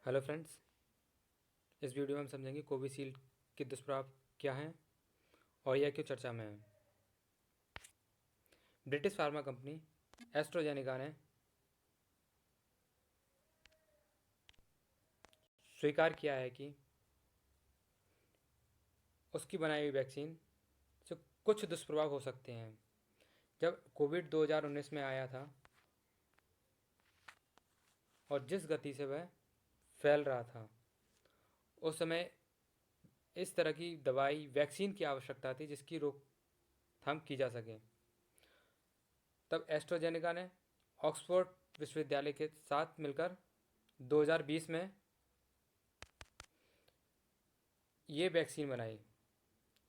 Hello friends, इस video में हम समझेंगे कोविशील्ड के दुष्प्रभाव क्या हैं और यह क्यों चर्चा में है। ब्रिटिश फार्मा कंपनी एस्ट्राजेनेका ने स्वीकार किया है कि उसकी बनाई हुई वैक्सीन से कुछ दुष्प्रभाव हो सकते हैं। जब कोविड 2019 में आया था और जिस गति से वह फैल रहा था, उस समय इस तरह की दवाई वैक्सीन की आवश्यकता थी जिसकी रोकथाम की जा सके। तब एस्ट्राजेनेका ने ऑक्सफोर्ड विश्वविद्यालय के साथ मिलकर 2020 में ये वैक्सीन बनाई।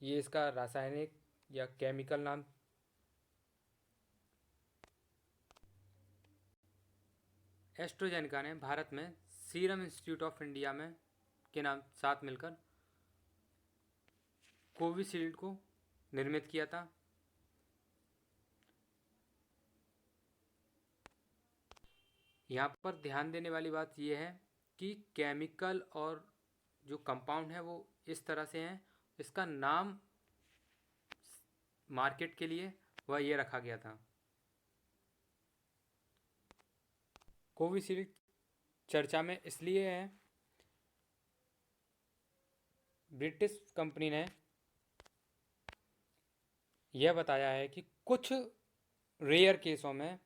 ये इसका रासायनिक या केमिकल नाम एस्ट्राजेनेका ने भारत में सीरम इंस्टीट्यूट ऑफ इंडिया में के नाम साथ मिलकर कोविशील्ड को निर्मित किया था। यहाँ पर ध्यान देने वाली बात यह है कि केमिकल और जो कंपाउंड है वो इस तरह से हैं, इसका नाम मार्केट के लिए वह ये रखा गया था। कोविशील्ड चर्चा में इसलिए है, ब्रिटिश कंपनी ने यह बताया है कि कुछ रेयर केसों में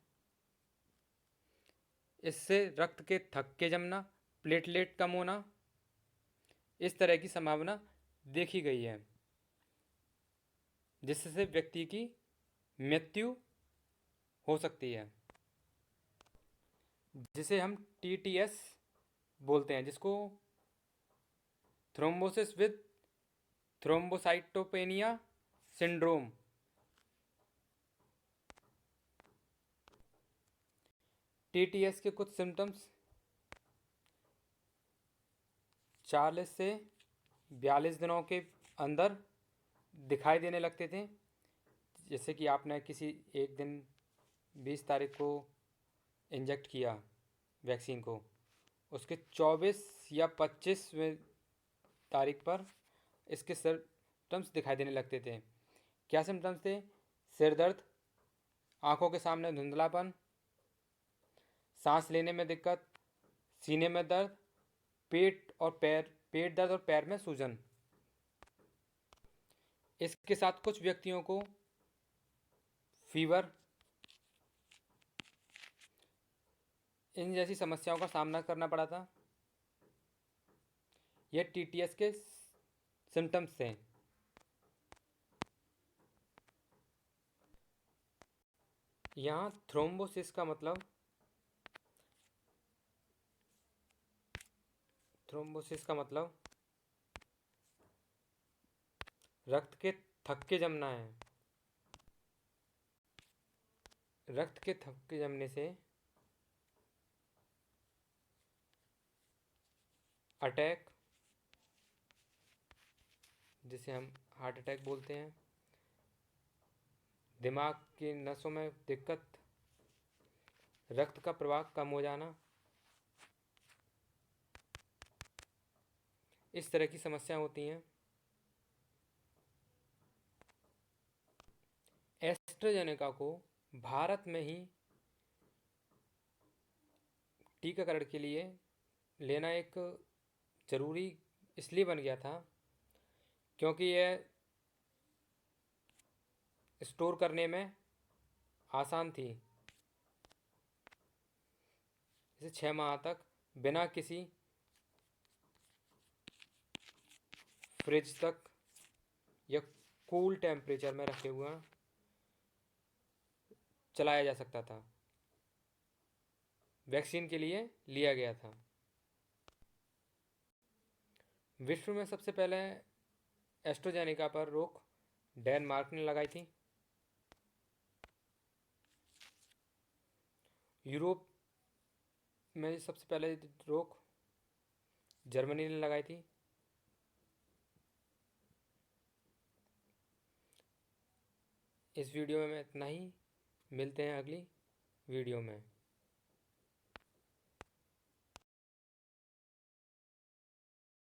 इससे रक्त के थक्के जमना, प्लेटलेट कम होना, इस तरह की संभावना देखी गई है, जिससे व्यक्ति की मृत्यु हो सकती है, जिसे हम TTS बोलते हैं, जिसको thrombosis with thrombocytopenia syndrome. TTS के कुछ सिम्टम्स 40 से 42 दिनों के अंदर दिखाई देने लगते थे। जैसे कि आपने किसी एक दिन 20 तारीख को इंजेक्ट किया वैक्सीन को, उसके 24 या 25वें तारीख पर इसके सिम्टम्स दिखाई देने लगते थे। क्या सिम्टम्स थे? सिर दर्द, आँखों के सामने धुंधलापन, सांस लेने में दिक्कत, सीने में दर्द, पेट दर्द और पैर में सूजन। इसके साथ कुछ व्यक्तियों को फीवर, इन जैसी समस्याओं का सामना करना पड़ा था। ये TTS के सिम्टम्स थे। यहाँ थ्रोम्बोसिस का मतलब रक्त के थक्के जमना है। रक्त के थक्के जमने से अटैक, जिसे हम हार्ट अटैक बोलते हैं, दिमाग की नसों में दिक्कत, रक्त का प्रवाह कम हो जाना, इस तरह की समस्या होती हैं। एस्ट्राजेनेका को भारत में ही टीकाकरण के लिए लेना एक ज़रूरी इसलिए बन गया था क्योंकि यह स्टोर करने में आसान थी। इसे 6 माह तक बिना किसी फ्रिज तक या कूल टेम्परेचर में रखे हुए चलाया जा सकता था। वैक्सीन के लिए लिया गया था। विश्व में सबसे पहले एस्ट्राजेनेका पर रोक डेनमार्क ने लगाई थी। यूरोप में सबसे पहले रोक जर्मनी ने लगाई थी। इस वीडियो में इतना ही। मिलते हैं अगली वीडियो में।